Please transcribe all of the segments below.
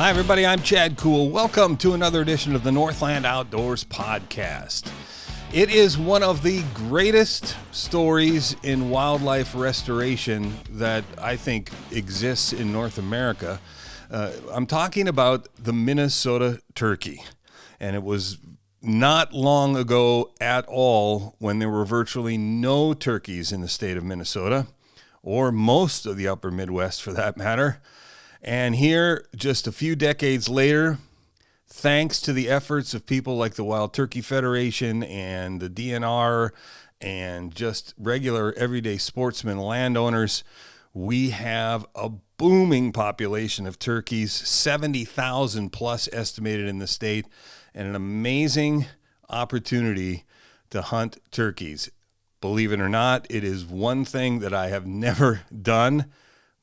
Hi, everybody. I'm Chad Koel. Welcome to another edition of the Northland Outdoors Podcast. It is one of the greatest stories in wildlife restoration that I think exists in North America. I'm talking about the Minnesota turkey. And it was not long ago at all when there were virtually no turkeys in the state of Minnesota, or most of the upper Midwest for that matter. And here, just a few decades later, thanks to the efforts of people like the Wild Turkey Federation and the DNR and just regular everyday sportsmen, landowners, we have a booming population of turkeys, 70,000 plus estimated in the state, and an amazing opportunity to hunt turkeys. Believe it or not, it is one thing that I have never done,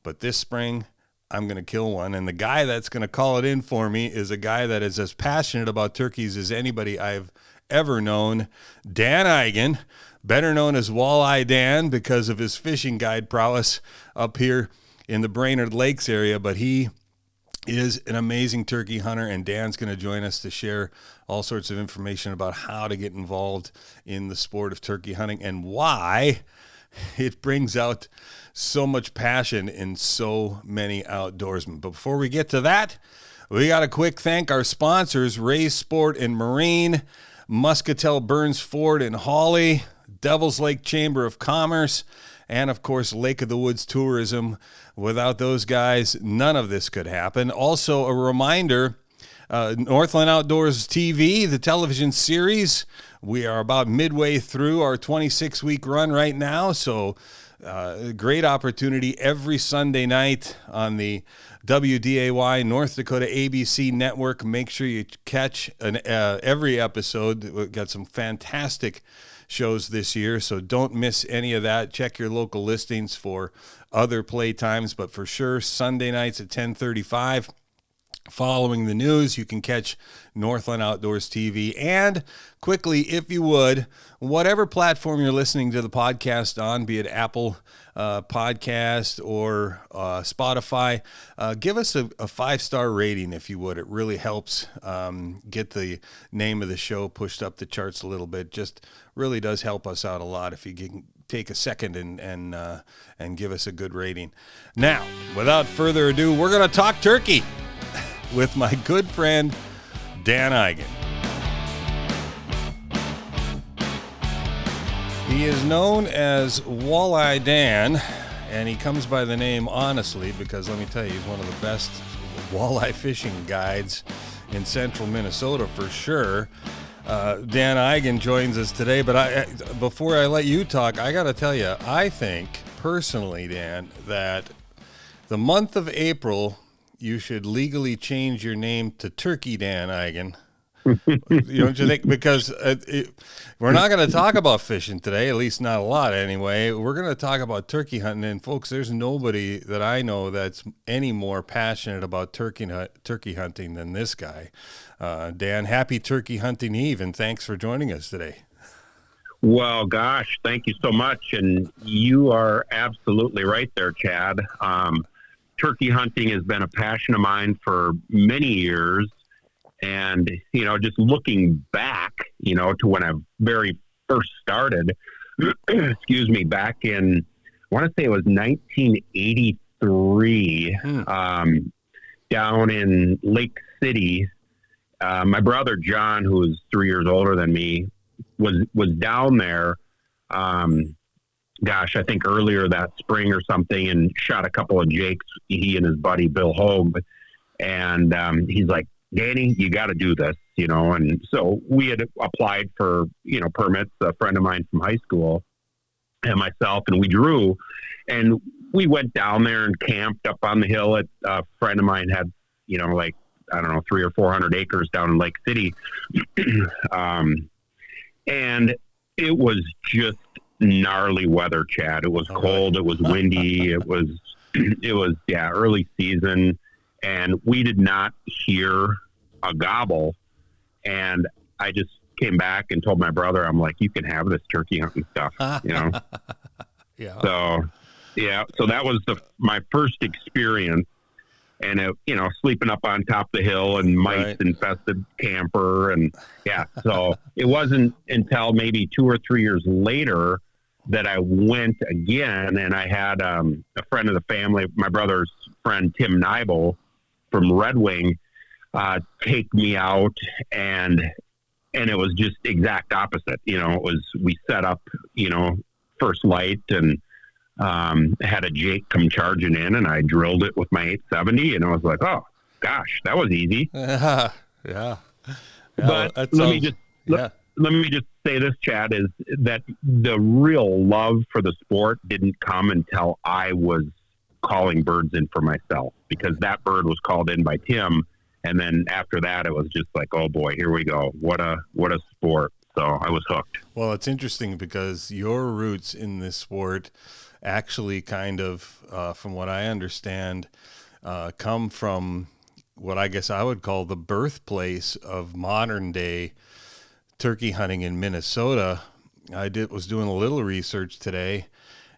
but this spring, I'm going to kill one. And the guy that's going to call it in for me is a guy that is as passionate about turkeys as anybody I've ever known, Dan Eigen, better known as Walleye Dan because of his fishing guide prowess up here in the Brainerd Lakes area. But he is an amazing turkey hunter, and Dan's going to join us to share all sorts of information about how to get involved in the sport of turkey hunting and why it brings out so much passion in so many outdoorsmen. But before we get to that, we got to quick thank our sponsors, Ray's Sport and Marine, Muscatel Burns Ford and Hawley, Devil's Lake Chamber of Commerce, and of course, Lake of the Woods Tourism. Without those guys, none of this could happen. Also, a reminder, Northland Outdoors TV, the television series. We are about midway through our 26-week run right now, so great opportunity every Sunday night on the WDAY North Dakota ABC network. Make sure you catch every episode. We've got some fantastic shows this year, so don't miss any of that. Check your local listings for other play times, but for sure, Sunday nights at 10:35. Following the news, you can catch Northland Outdoors TV. And quickly, if you would, whatever platform you're listening to the podcast on, be it Apple Podcast or Spotify, give us a 5-star rating if you would. It really helps get the name of the show pushed up the charts a little bit. Just really does help us out a lot if you can take a second and give us a good rating. Now, without further ado, we're going to talk turkey with my good friend, Dan Eigen. He is known as Walleye Dan, and he comes by the name honestly because, let me tell you, he's one of the best walleye fishing guides in central Minnesota for sure. Dan Eigen joins us today, but before I let you talk, I got to tell you, I think personally, Dan, that the month of April, you should legally change your name to Turkey Dan Eigen. Don't you think? Because we're not going to talk about fishing today, at least not a lot anyway. We're going to talk about turkey hunting. And folks, there's nobody that I know that's any more passionate about turkey hunting than this guy. Dan, happy Turkey Hunting Eve, and thanks for joining us today. Well, gosh, thank you so much. And you are absolutely right there, Chad. Turkey hunting has been a passion of mine for many years. And, just looking back, to when I very first started, excuse me, back in, I want to say it was 1983, down in Lake City. My brother, John, who was 3 years older than me, was down there. I think earlier that spring or something, and shot a couple of jakes, he and his buddy Bill Hogue. And he's like, Danny, you got to do this, And so we had applied for, permits, a friend of mine from high school and myself, and we drew. And we went down there and camped up on the hill. A friend of mine had, 300 or 400 acres down in Lake City. And it was just gnarly weather, Chad. It was cold. It was windy. It was early season, and we did not hear a gobble. And I just came back and told my brother, I'm like, you can have this turkey hunting stuff, Yeah. So that was my first experience and it, sleeping up on top of the hill and mice infested camper. And yeah, so it wasn't until maybe 2 or 3 years later that I went again, and I had a friend of the family, my brother's friend, Tim Nibel from Red Wing, take me out, and it was just exact opposite. We set up, first light, and had a Jake come charging in, and I drilled it with my 870, and I was like, oh gosh, that was easy. Yeah. But let me just say this, Chad, is that the real love for the sport didn't come until I was calling birds in for myself, because that bird was called in by Tim. And then after that, it was just like, oh boy, here we go. What a sport. So I was hooked. Well, it's interesting because your roots in this sport actually kind of, from what I understand, come from what I guess I would call the birthplace of modern day turkey hunting in Minnesota. I was doing a little research today,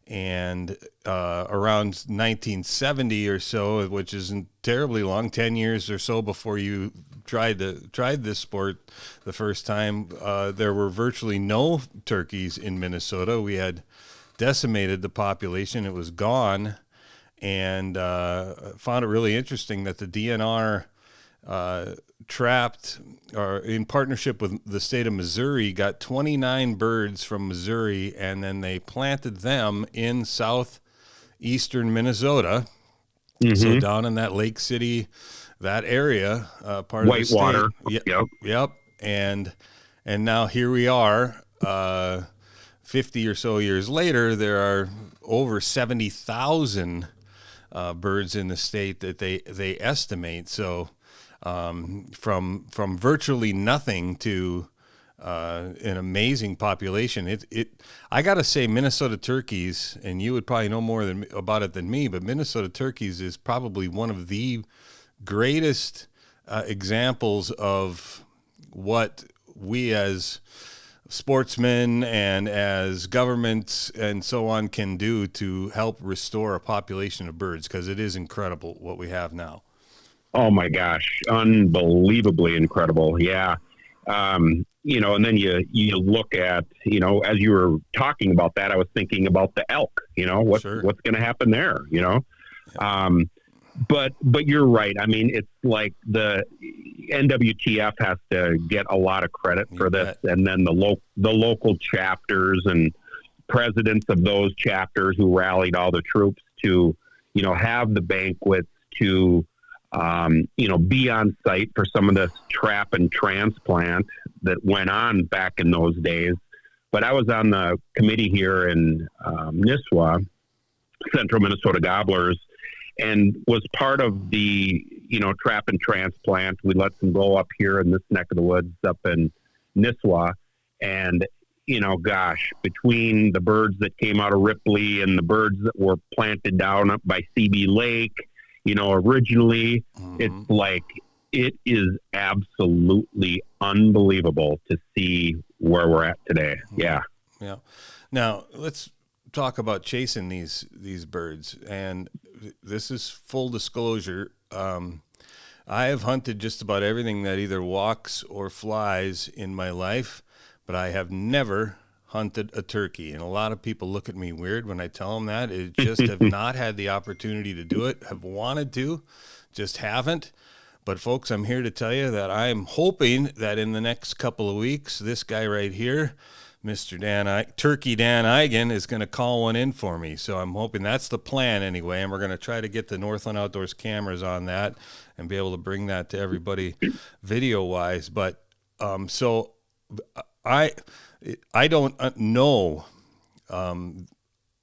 and around 1970 or so, which isn't terribly long, 10 years or so before you tried this sport the first time, there were virtually no turkeys in Minnesota. We had decimated the population. It was gone, and found it really interesting that the DNR trapped, or in partnership with the state of Missouri, got 29 birds from Missouri, and then they planted them in southeastern Minnesota. Mm-hmm. So down in that Lake City, that area, part of the state. Whitewater. Yep. And now here we are, 50 or so years later, there are over 70,000 birds in the state that they estimate. So from virtually nothing to an amazing population. I got to say, Minnesota turkeys, and you would probably know more about it than me, but Minnesota turkeys is probably one of the greatest examples of what we as sportsmen and as governments and so on can do to help restore a population of birds, because it is incredible what we have now. Oh my gosh, unbelievably incredible. Yeah. And then you look at, as you were talking about that, I was thinking about the elk, what's going to happen there, Yeah. But you're right. I mean, it's like the NWTF has to get a lot of credit for this, and then the local chapters and presidents of those chapters who rallied all the troops to, have the banquets, to, be on site for some of this trap and transplant that went on back in those days. But I was on the committee here in Nisswa, Central Minnesota Gobblers, and was part of the, trap and transplant. We let them go up here in this neck of the woods up in Nisswa. And, between the birds that came out of Ripley and the birds that were planted down up by CB Lake, originally, it's like, it is absolutely unbelievable to see where we're at today. Yeah. Yeah. Now let's talk about chasing these birds. And this is full disclosure. I have hunted just about everything that either walks or flies in my life, but I have never hunted a turkey. And a lot of people look at me weird when I tell them that. It just have not had the opportunity to do it, have wanted to, just haven't. But folks, I'm here to tell you that I'm hoping that in the next couple of weeks, this guy right here, Mr. Turkey Dan Eigen, is going to call one in for me. So I'm hoping that's the plan anyway. And we're going to try to get the Northland Outdoors cameras on that and be able to bring that to everybody video wise. But so I don't know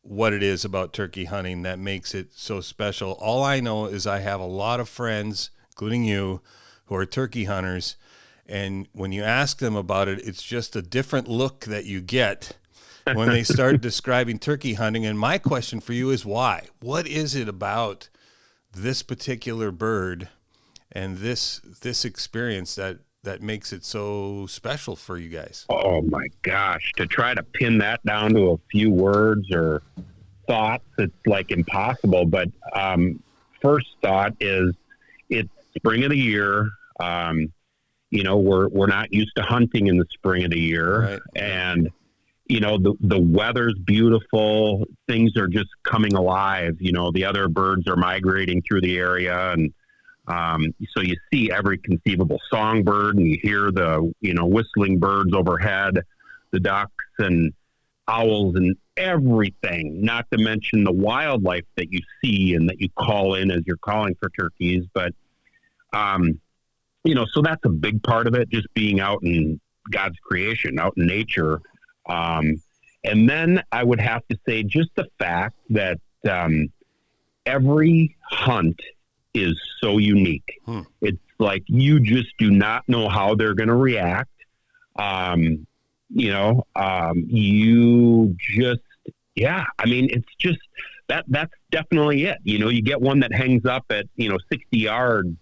what it is about turkey hunting that makes it so special. All I know is I have a lot of friends, including you, who are turkey hunters. And when you ask them about it, it's just a different look that you get when they start describing turkey hunting. And my question for you is why? What is it about this particular bird and this experience that makes it so special for you guys? Oh my gosh, to try to pin that down to a few words or thoughts, it's like impossible. But first thought is, it's spring of the year. We're not used to hunting in the spring of the year, right. and the weather's beautiful. Things are just coming alive. The other birds are migrating through the area, and so you see every conceivable songbird, and you hear the whistling birds overhead, the ducks and owls and everything. Not to mention the wildlife that you see and that you call in as you're calling for turkeys. But so that's a big part of it, just being out in God's creation, out in nature. And then I would have to say just the fact that every hunt is so unique. It's like you just do not know how they're going to react. It's just that's definitely it. You get one that hangs up at 60 yards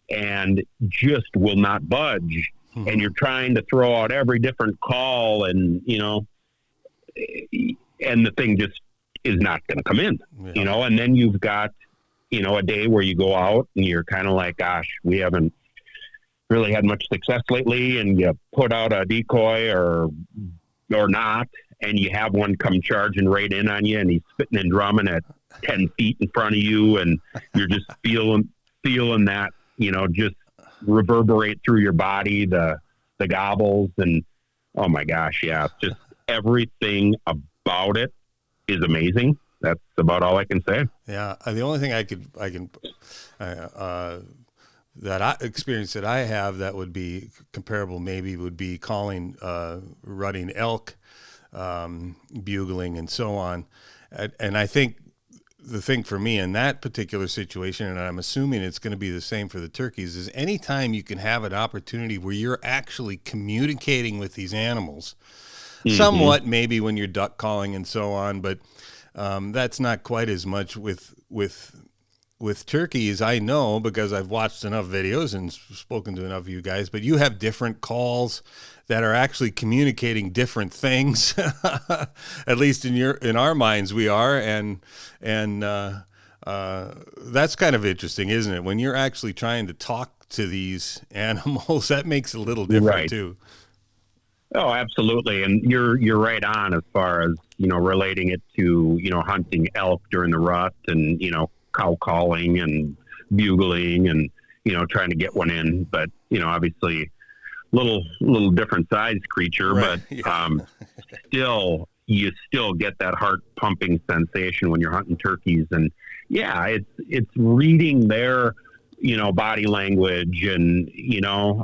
and just will not budge, and you're trying to throw out every different call, and and the thing just is not going to come in. And then you've got a day where you go out and you're kind of like, gosh, we haven't really had much success lately, and you put out a decoy or not, and you have one come charging right in on you, and he's spitting and drumming at 10 feet in front of you, and you're just feeling that just reverberate through your body, the gobbles, and oh my gosh, yeah, just everything about it is amazing. That's about all I can say. Yeah, the only thing I can experience that I have that would be comparable maybe would be calling rutting elk, bugling, and so on. And I think the thing for me in that particular situation, and I'm assuming it's going to be the same for the turkeys, is anytime you can have an opportunity where you're actually communicating with these animals, somewhat maybe when you're duck calling and so on, but that's not quite as much with turkeys. I know because I've watched enough videos and spoken to enough of you guys, but you have different calls that are actually communicating different things. At least in our minds we are, and that's kind of interesting, isn't it? When you're actually trying to talk to these animals, that makes it a little different too. Oh, absolutely. And you're right on as far as, relating it to, hunting elk during the rut and, cow calling and bugling and, trying to get one in. But, obviously little different sized creature, right. But you still get that heart pumping sensation when you're hunting turkeys. And yeah, it's reading their, body language and,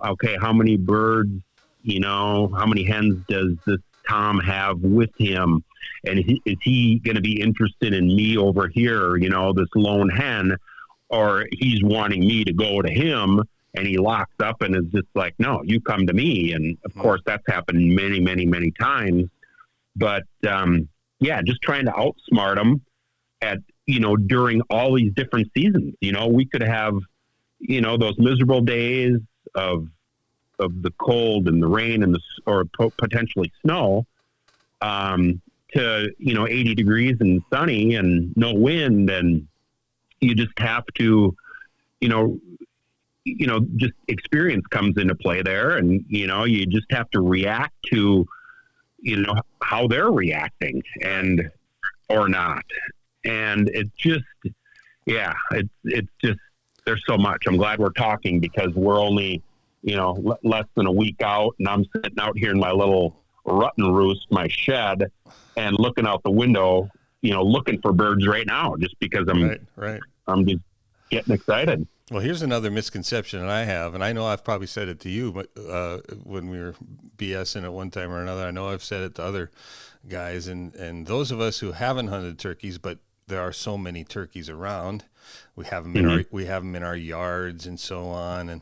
okay, how many birds, how many hens does this Tom have with him? And is he going to be interested in me over here, this lone hen, or he's wanting me to go to him, and he locks up and is just like, no, you come to me. And of course that's happened many, many, many times, but, just trying to outsmart them at, during all these different seasons. We could have, those miserable days of the cold and the rain and or potentially snow, to 80 degrees and sunny and no wind, and you just have to just experience comes into play there, and you just have to react to how they're reacting and or not. And it's just it's just there's so much. I'm glad we're talking because we're only less than a week out, and I'm sitting out here in my little rut and roost, my shed, and looking out the window, looking for birds right now, just because I'm just getting excited. Well, here's another misconception that I have, and I know I've probably said it to you, but when we were BSing at one time or another, I know I've said it to other guys, and those of us who haven't hunted turkeys, but there are so many turkeys around, we have them in our yards and so on, and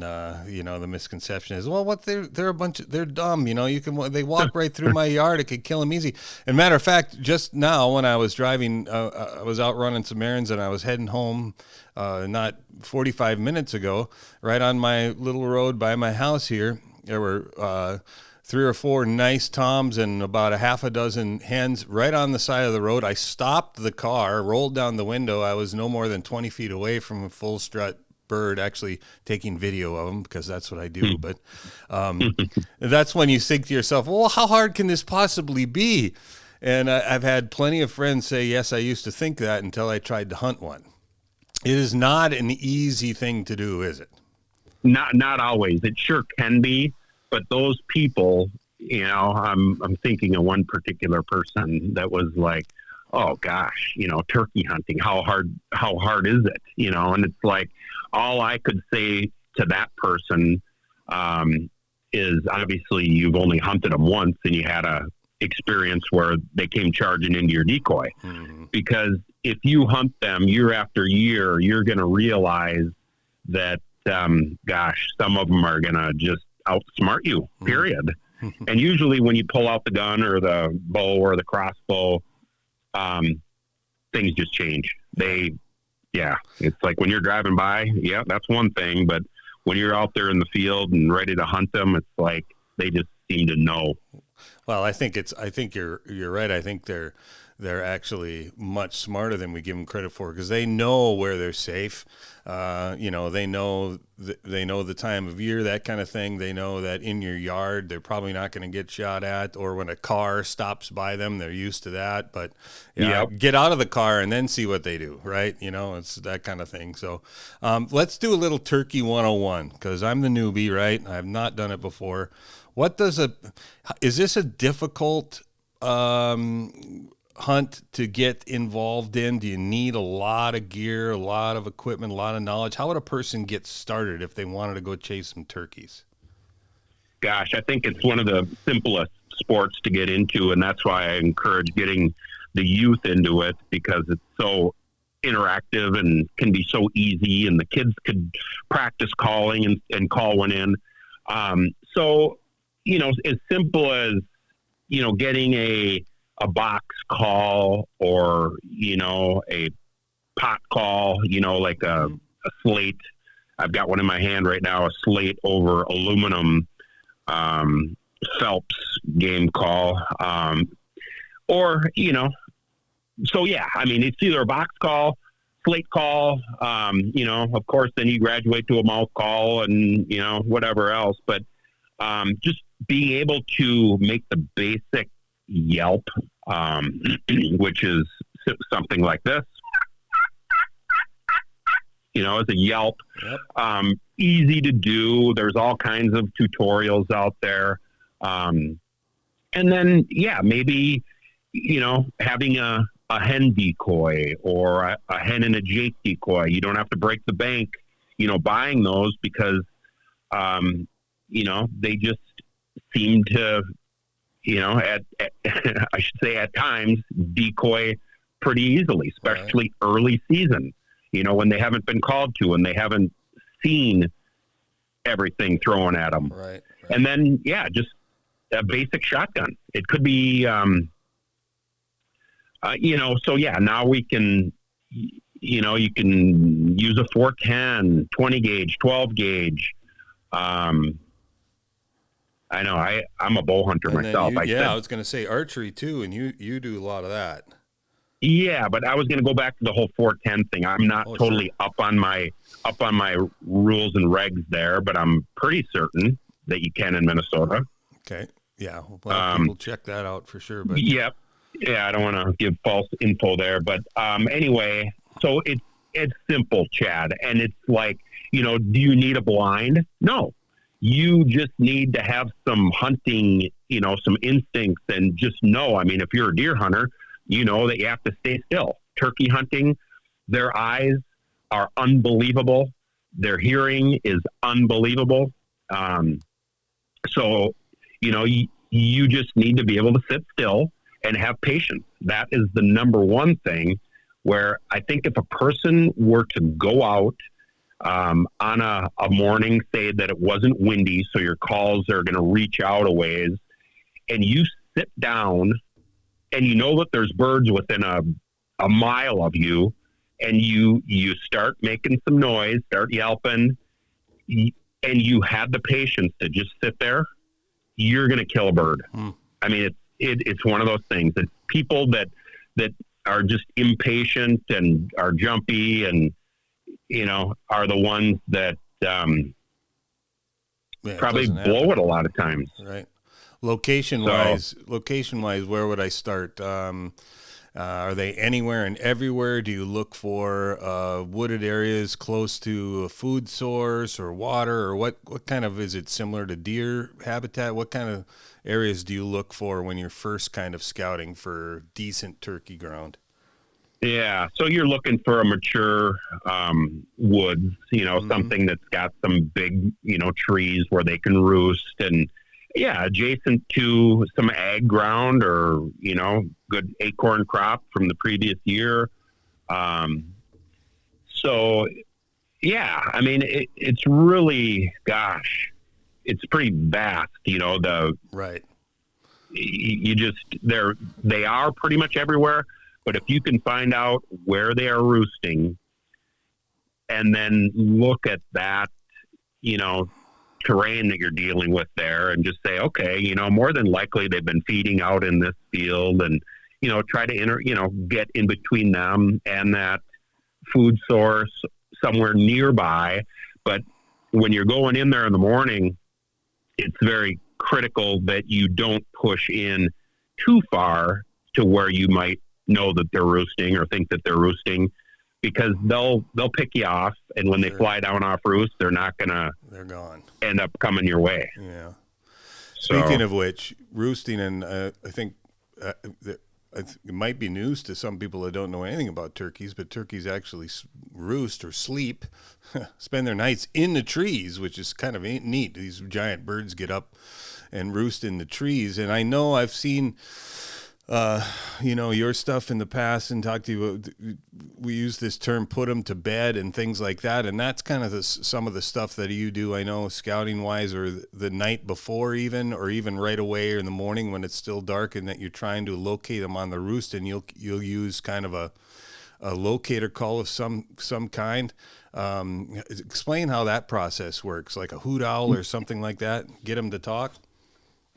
the misconception is, well, they're they're dumb, they walk right through my yard, it could kill them easy. And matter of fact, just now when I was driving, I was out running some errands and I was heading home, not 45 minutes ago, right on my little road by my house here, there were 3 or 4 nice toms and about a half a dozen hens right on the side of the road. I stopped the car, rolled down the window. I was no more than 20 feet away from a full strut bird, actually taking video of them because that's what I do. But that's when you think to yourself, well, how hard can this possibly be? And I've had plenty of friends say, yes, I used to think that until I tried to hunt one. It is not an easy thing to do, is it? Not always. It sure can be, but those people, I'm thinking of one particular person that was like, oh gosh, turkey hunting, how hard is it? And it's like, all I could say to that person is obviously you've only hunted them once and you had a experience where they came charging into your decoy. Mm-hmm. Because if you hunt them year after year, you're going to realize that, some of them are going to just outsmart you, period. Mm-hmm. And usually when you pull out the gun or the bow or the crossbow, things just change. It's like when you're driving by, that's one thing. But when you're out there in the field and ready to hunt them, it's like they just seem to know. Well, I think you're right. I think they're actually much smarter than we give them credit for because they know where they're safe. They know the time of year, that kind of thing. They know that in your yard, they're probably not going to get shot at, or when a car stops by them, they're used to that. But get out of the car and then see what they do, right? It's that kind of thing. So let's do a little Turkey 101 because I'm the newbie, right? I have not done it before. Is this a difficult hunt to get involved in? Do you need a lot of gear, a lot of equipment, a lot of knowledge? How would a person get started if they wanted to go chase some turkeys? Gosh, I think it's one of the simplest sports to get into, and that's why I encourage getting the youth into it because it's so interactive and can be so easy, and the kids could practice calling and call one in. As simple as, getting a box call or, a pot call, like a slate. I've got one in my hand right now, a slate over aluminum Phelps game call. It's either a box call, slate call, of course, then you graduate to a mouth call and, whatever else. But just being able to make the basic yelp, which is something like this, as a yelp, easy to do. There's all kinds of tutorials out there. And then, maybe, having a hen decoy or a hen and a jake decoy. You don't have to break the bank, buying those because, they just seem to, I should say at times, decoy pretty easily, especially early season, when they haven't been called to and they haven't seen everything thrown at them. Right. And then, just a basic shotgun. It could be, now we can, you can use a 410, 20 gauge, 12 gauge. I know I'm a bow hunter myself. I was going to say archery too. And you do a lot of that. Yeah. But I was going to go back to the whole 410 thing. I'm not totally up on my rules and regs there, but I'm pretty certain that you can in Minnesota. Okay. Yeah. Well, people check that out for sure, but yep. Yeah. I don't want to give false info there, but, anyway, so it's simple, Chad. And it's like, do you need a blind? No. You just need to have some hunting, some instincts and just know. I mean, if you're a deer hunter, you know that you have to stay still. Turkey hunting, their eyes are unbelievable. Their hearing is unbelievable. So, you just need to be able to sit still and have patience. That is the number one thing where I think if a person were to go out on a morning, say that it wasn't windy, so your calls are going to reach out a ways, and you sit down and you know that there's birds within a mile of you, and you start making some noise, start yelping, and you have the patience to just sit there you're going to kill a bird. I mean, it's one of those things that people that are just impatient and are jumpy and, are the ones that probably blow it a lot of times. Right. Location wise, where would I start? Are they anywhere and everywhere? Do you look for wooded areas close to a food source or water, or what kind of, is it similar to deer habitat? What kind of areas do you look for when you're first kind of scouting for decent turkey ground? Yeah, so you're looking for a mature woods, something that's got some big, trees where they can roost, and adjacent to some ag ground or, good acorn crop from the previous year. I mean, it's really, it's pretty vast, right. They are pretty much everywhere. But if you can find out where they are roosting and then look at that, terrain that you're dealing with there and just say, okay, more than likely they've been feeding out in this field, and, try to get in between them and that food source somewhere nearby. But when you're going in there in the morning, it's very critical that you don't push in too far to where you might know that they're roosting or think that they're roosting, because they'll pick you off, and when they fly down off roost, they're gone, end up coming your way. Yeah. Speaking of which, roosting, and I think it might be news to some people that don't know anything about turkeys, but turkeys actually roost or sleep, spend their nights in the trees, which is kind of neat. These giant birds get up and roost in the trees, and I know I've seen your stuff in the past and talked to you. We use this term, put them to bed and things like that. And that's kind of some of the stuff that you do, I know, scouting wise, or the night before even, or even right away or in the morning when it's still dark, and that you're trying to locate them on the roost, and you'll use kind of a locator call of some kind. Explain how that process works, like a hoot owl or something like that, get them to talk.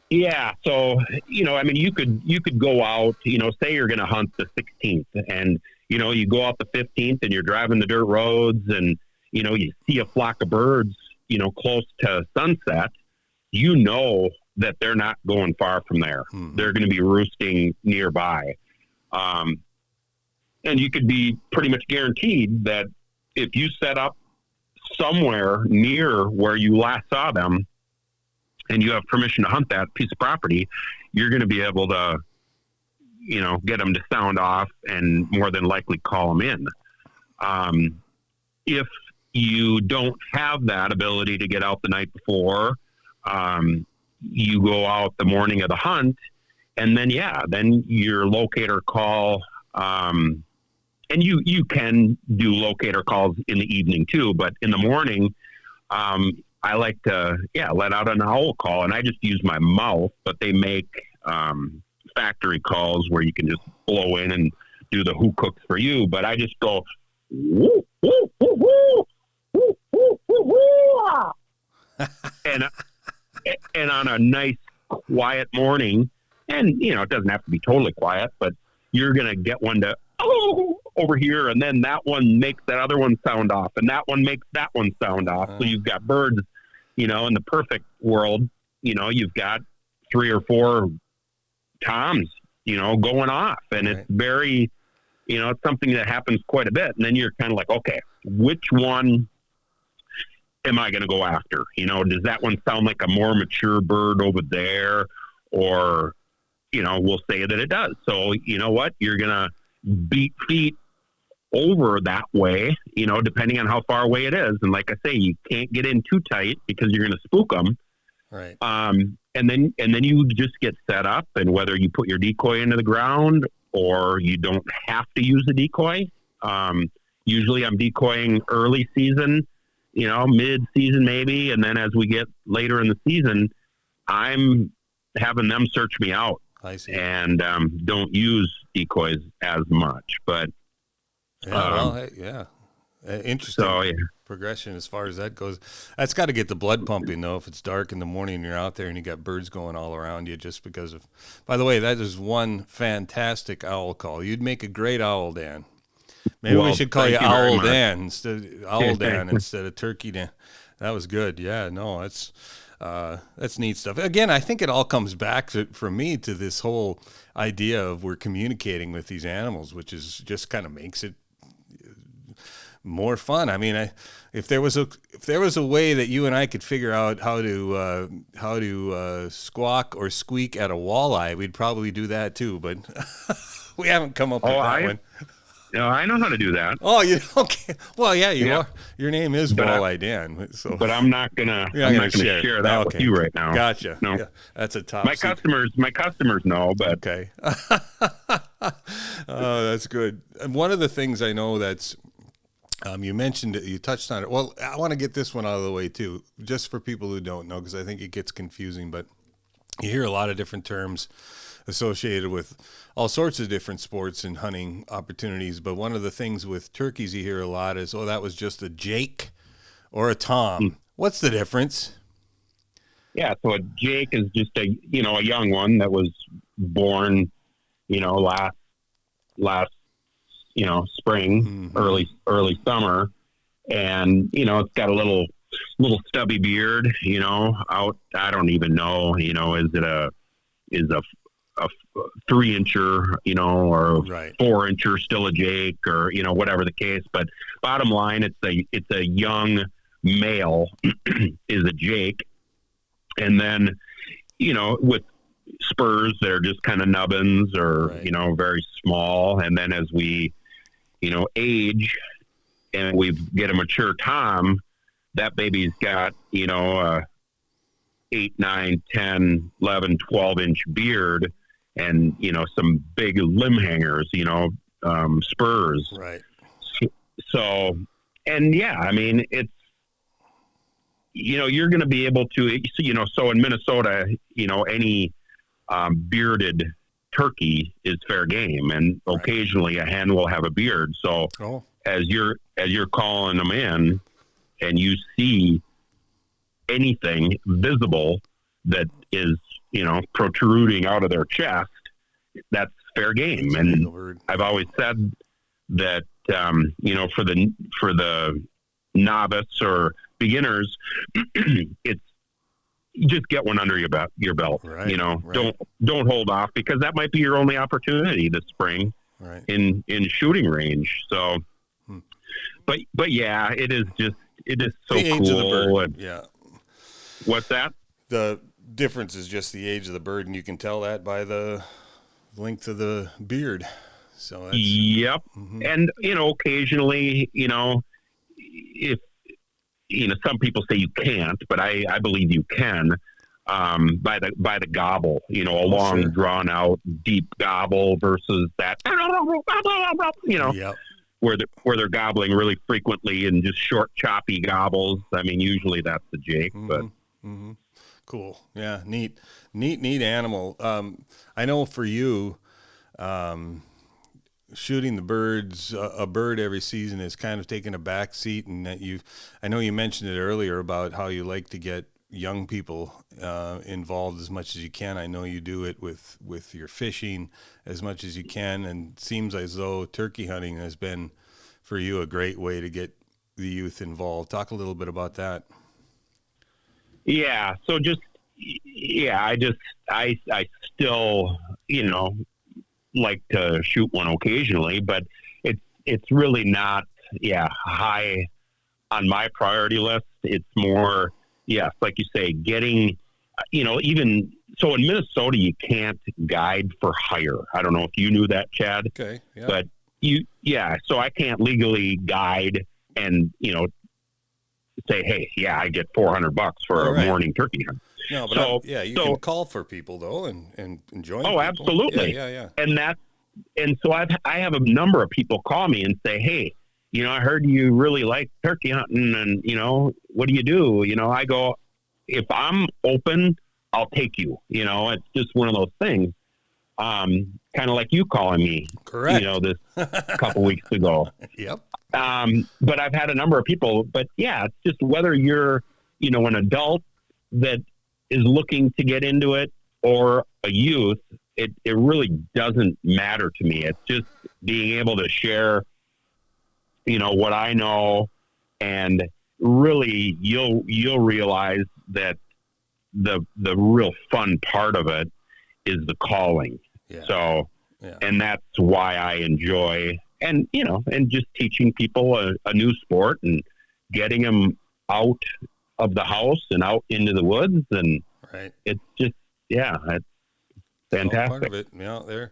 Yeah. So, I mean, you could go out, say you're going to hunt the 16th, and, you go out the 15th and you're driving the dirt roads, and, you see a flock of birds, close to sunset, that they're not going far from there. Mm-hmm. They're going to be roosting nearby. And you could be pretty much guaranteed that if you set up somewhere near where you last saw them, and you have permission to hunt that piece of property, you're going to be able to, get them to sound off and more than likely call them in. If you don't have that ability to get out the night before, you go out the morning of the hunt, and then your locator call, and you can do locator calls in the evening too, but in the morning, I like to, let out an owl call, and I just use my mouth, but they make factory calls where you can just blow in and do the who cooks for you. But I just go, woo, woo, woo, woo, woo, woo, woo, woo. and on a nice quiet morning, and, it doesn't have to be totally quiet, but you're going to get one to, over here, and then that one makes that other one sound off, and that one makes that one sound off. So you've got birds, in the perfect world, you've got 3 or 4 toms, going off, and it's very, it's something that happens quite a bit. And then you're kind of like, okay, which one am I going to go after? Does that one sound like a more mature bird over there? Or, we'll say that it does. So, you know what? You're going to beat feet over that way, depending on how far away it is. And like I say, you can't get in too tight because you're going to spook them. Right. And then you just get set up, and whether you put your decoy into the ground or you don't have to use the decoy. Usually I'm decoying early season, mid season maybe. And then as we get later in the season, I'm having them search me out. I see. And don't use decoys as much, but interesting. So progression as far as that goes. That's got to get the blood pumping, though, if it's dark in the morning and you're out there and you got birds going all around you just because of. By the way, that is one fantastic owl call. You'd make a great owl, Dan. Maybe we should call you Owl Dan instead of Turkey Dan. That was good. Yeah, no, that's neat stuff. Again, I think it all comes back for me to this whole idea of we're communicating with these animals, which is just kind of makes it more fun. I mean, if there was a way that you and I could figure out how to squawk or squeak at a walleye, we'd probably do that too. But we haven't come up with that one. No, I know how to do that. Oh, you okay? Well, yeah, you are. Your name is Walleye Dan. So, but I'm not gonna share that with you right now. Gotcha. No, yeah, that's a top. My customers know, but okay. Oh, that's good. And one of the things I know that's you mentioned it, you touched on it. Well, I want to get this one out of the way too, just for people who don't know, because I think it gets confusing. But you hear a lot of different terms associated with all sorts of different sports and hunting opportunities. But one of the things with turkeys you hear a lot is, oh, that was just a Jake or a Tom. What's the difference? Yeah, so a Jake is just a young one that was born, last spring, early summer. And, it's got a little stubby beard, out. I don't even know, is a 3-incher, or right. 4-incher still a Jake, or whatever the case. But bottom line, it's a young male is a Jake, and then with spurs they're just kind of nubbins or right. Very small. And then as we age and we get a mature Tom, that baby's got 8, 9, 10, 11, 12-inch beard and, some big limb hangers, spurs. Right. So, and yeah, I mean, it's, you're going to be able to, so in Minnesota, any bearded turkey is fair game. And right. Occasionally a hen will have a beard. So as you're calling them in and you see anything visible that is, protruding out of their chest, that's fair game. And I've always said that, for the novice or beginners, it's just get one under your belt, right, right. Don't hold off, because that might be your only opportunity this spring right. in shooting range. So, but yeah, it is so the age cool. Of the bird. And, yeah. What's that? The difference is just the age of the bird, and you can tell that by the length of the beard. So that's, yep. Mm-hmm. And occasionally, if some people say you can't, but I believe you can, by the gobble, a long sure. drawn out deep gobble versus that, yep. where they're gobbling really frequently and just short choppy gobbles. I mean, usually that's the Jake, mm-hmm. but. Mm-hmm. Cool. Yeah. Neat animal. I know for you, shooting the birds, a bird every season is kind of taking a back seat, and that I know you mentioned it earlier about how you like to get young people involved as much as you can. I know you do it with your fishing as much as you can, and it seems as though turkey hunting has been for you a great way to get the youth involved. Talk a little bit about that. Yeah. So I still, like to shoot one occasionally, but it's really not, high on my priority list. It's more, like you say, getting, even so in Minnesota, you can't guide for hire. I don't know if you knew that, Chad. Okay. Yeah. But so I can't legally guide and, say, hey, I get $400 for a morning turkey hunt. No, but you can call for people though and join. Oh, people. Absolutely. Yeah. And so I have a number of people call me and say, hey, I heard you really like turkey hunting, and what do you do? I go, if I'm open, I'll take you. It's just one of those things. Kind of like you calling me. Correct. This couple weeks ago. Yep. But I've had a number of people, but yeah, it's just whether you're, an adult that is looking to get into it or a youth, it really doesn't matter to me. It's just being able to share, what I know, and really you'll realize that the real fun part of it is the calling. Yeah. So, yeah. And that's why I enjoy, and just teaching people a new sport and getting them out of the house and out into the woods. And right. It's just, it's fantastic. All part of it. Yeah,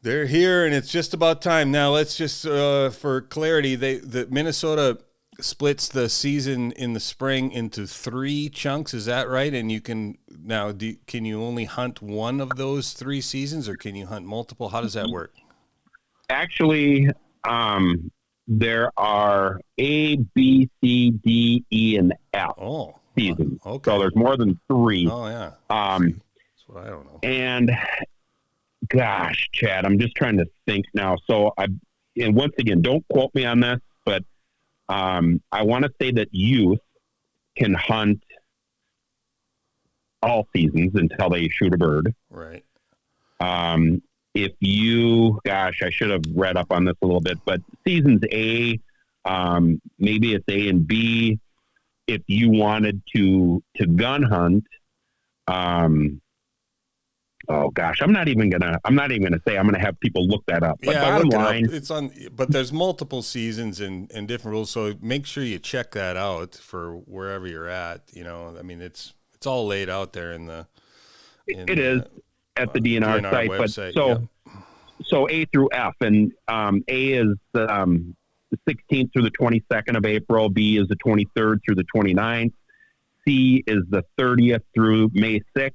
they're here, and it's just about time. Now, let's just, for clarity, the Minnesota splits the season in the spring into 3 chunks. Is that right? And you can now, can you only hunt one of those 3 seasons, or can you hunt multiple? How does that work? Actually, there are A, B, C, D, E, and F seasons. Okay. So there's more than 3. Oh, yeah. That's what I don't know. And gosh, Chad, I'm just trying to think now. So and once again, don't quote me on this, but I want to say that youth can hunt all seasons until they shoot a bird. Right. If you, I should have read up on this a little bit, but seasons A, maybe it's A and B. If you wanted to gun hunt, I'm not even gonna say. I'm gonna have people look that up. But bottom line, it's on. But there's multiple seasons and different rules, so make sure you check that out for wherever you're at. I mean, it's all laid out there in the. It is at the DNR site, website, but so A through F, and A is the 16th through the 22nd of April. B is the 23rd through the 29th. C is the 30th through May 6th.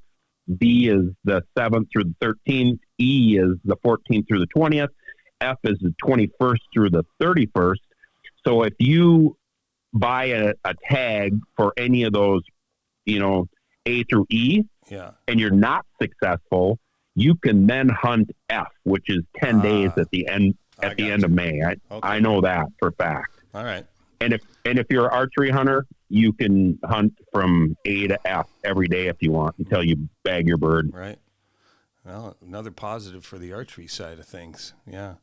D is the 7th through the 13th. E is the 14th through the 20th. F is the 21st through the 31st. So if you buy a tag for any of those, A through E, and you're not successful, you can then hunt F, which is 10 days at the end of May. I know that for a fact. All right. And if you're an archery hunter, you can hunt from A to F every day if you want until you bag your bird. Right. Well, another positive for the archery side of things. Yeah.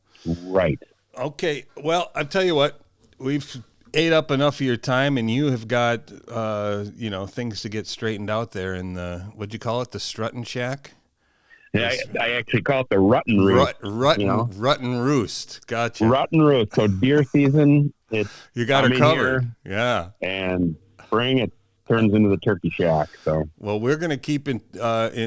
Right. Okay. Well, I'll tell you what, we've ate up enough of your time, and you have got, things to get straightened out there in the, what'd you call it? The strutting shack? Yeah, I actually call it the Rutten Roost. Rutten Roost. Gotcha. Rutten Roost. So deer season, you got her covered. Yeah. And spring, it turns into the turkey shack. So well, we're gonna keep in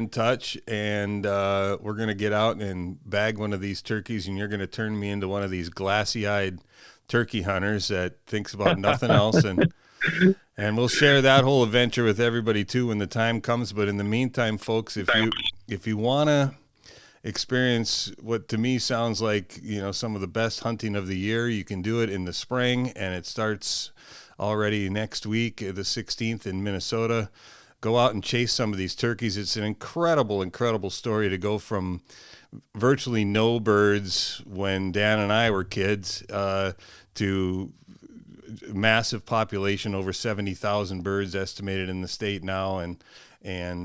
touch, and we're gonna get out and bag one of these turkeys, and you're gonna turn me into one of these glassy-eyed turkey hunters that thinks about nothing else, and we'll share that whole adventure with everybody too when the time comes. But in the meantime, folks, if you want to experience what to me sounds like, some of the best hunting of the year, you can do it in the spring, and it starts already next week, the 16th in Minnesota. Go out and chase some of these turkeys. It's an incredible, incredible story to go from virtually no birds when Dan and I were kids to massive population, over 70,000 birds estimated in the state now, and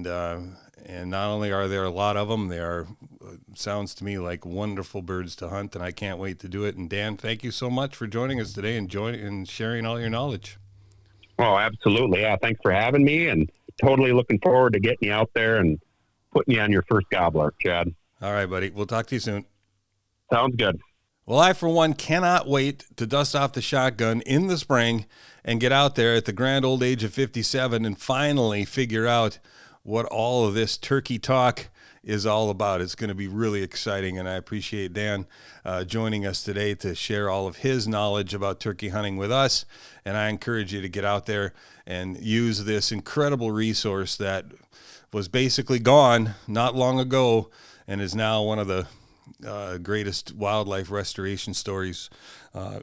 not only are there a lot of them, they are, sounds to me like wonderful birds to hunt, and I can't wait to do it. And Dan, thank you so much for joining us today and sharing all your knowledge. Oh, absolutely. Yeah, thanks for having me, and totally looking forward to getting you out there and putting you on your first gobbler, Chad. All right, buddy. We'll talk to you soon. Sounds good. Well, I, for one, cannot wait to dust off the shotgun in the spring and get out there at the grand old age of 57 and finally figure out what all of this turkey talk is all about. It's going to be really exciting, and I appreciate Dan joining us today to share all of his knowledge about turkey hunting with us, and I encourage you to get out there and use this incredible resource that was basically gone not long ago and is now one of the greatest wildlife restoration stories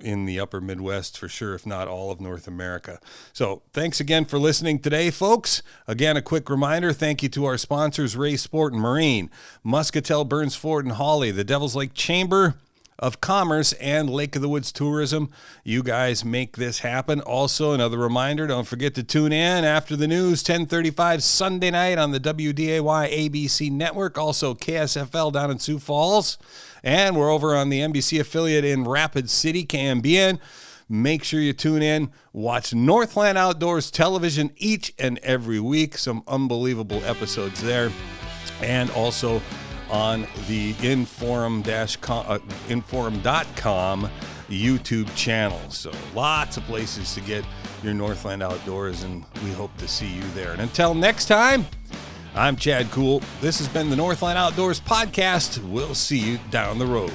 in the upper Midwest for sure, if not all of North America. So thanks again for listening today, folks. Again, a quick reminder, thank you to our sponsors, Ray Sport and Marine, Muscatel, Burns Ford and Hawley, the Devil's Lake Chamber, of Commerce and Lake of the Woods Tourism. You guys make this happen. Also, another reminder, don't forget to tune in after the news, 10:35 Sunday night on the WDAY ABC network. Also, KSFL down in Sioux Falls. And we're over on the NBC affiliate in Rapid City, KMBN. Make sure you tune in. Watch Northland Outdoors television each and every week. Some unbelievable episodes there. And also on the inforum.com YouTube channel. So lots of places to get your Northland Outdoors, and we hope to see you there. And until next time, I'm Chad Koel. This has been the Northland Outdoors Podcast. We'll see you down the road.